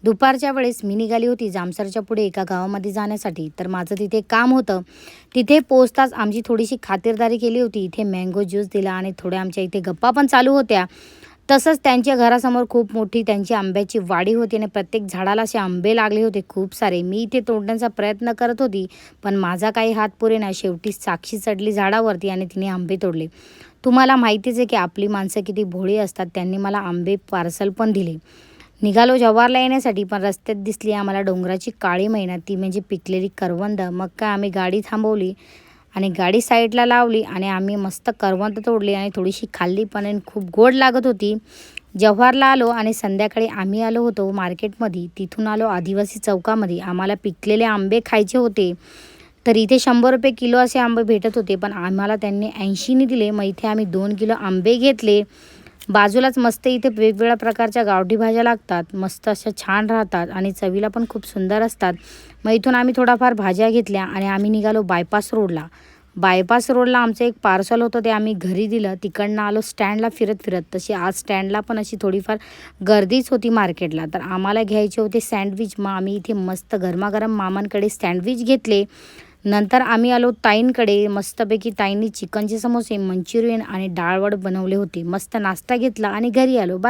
दुपारच्या वेळेस मी निघाली होती जामसरच्या पुढे एका गावामध्ये जाण्यासाठी. तर माझं तिथे काम होतं. तिथे पोहोचताच आमची थोडीशी खातिरदारी केली होती. इथे मँगो ज्यूस दिला आणि थोड्या आमच्या इथे गप्पा पण चालू होत्या. तसंच त्यांच्या घरासमोर खूप मोठी त्यांची आंब्याची वाडी होती आणि प्रत्येक झाडाला असे आंबे लागले होते खूप सारे. मी इथे तोडण्याचा प्रयत्न करत होती, पण माझा काही हात पुरेना. शेवटी साक्षी चढली झाडावरती आणि तिने आंबे तोडले. तुम्हाला माहितीच आहे की आपली माणसं किती भोळी असतात. त्यांनी मला आंबे पार्सल पण दिले. निघालो जव्हारला येण्यासाठी, पण रस्त्यात दिसली आम्हाला डोंगराची काळी मैना, ती म्हणजे पिकलेली करवंद. मग काय आम्ही गाडी थांबवली आणि गाडी साईडला लावली आणि आम्ही मस्त करवंद तोडली आणि थोडीशी खाल्ली पण आणि खूप गोड लागत होती. जव्हारला आलो आणि संध्याकाळी आम्ही आलो होतो मार्केटमध्ये. तिथून आलो आदिवासी चौकामध्ये. आम्हाला पिकलेले आंबे खायचे होते. तर इथे 100 रुपये किलो असे आंबे भेटत होते, पण आम्हाला त्यांनी 80ने दिले. मग इथे आम्ही 2 किलो आंबे घेतले. बाजूलाच मस्त इथे वेगवेगळ्या प्रकारच्या गावठी भाज्या लागतात. मस्त अशा छान राहतात आणि चवीला पण खूप सुंदर असतात. मग इथून आम्ही थोडाफार भाज्या घेतल्या आणि आम्ही निघालो बायपास रोडला. बायपास रोडला आमचं एक पार्सल होतं, ते आम्ही घरी दिलं. तिकडनं आलो स्टँडला फिरत. तशी आज स्टँडला पण अशी थोडीफार गर्दीच होती मार्केटला. तर आम्हाला घ्यायचे होते सँडविच. मग आम्ही इथे मस्त गरमागरम मामांकडे सँडविच घेतले. नंतर आम्ही आलो ताईंकडे. मस्तपैकी ताईंनी चिकनचे समोसे, मंचुरियन आणि डाळ वडे बनवले होते. मस्त नाश्ता घेतला आणि घरी आलो. बाय.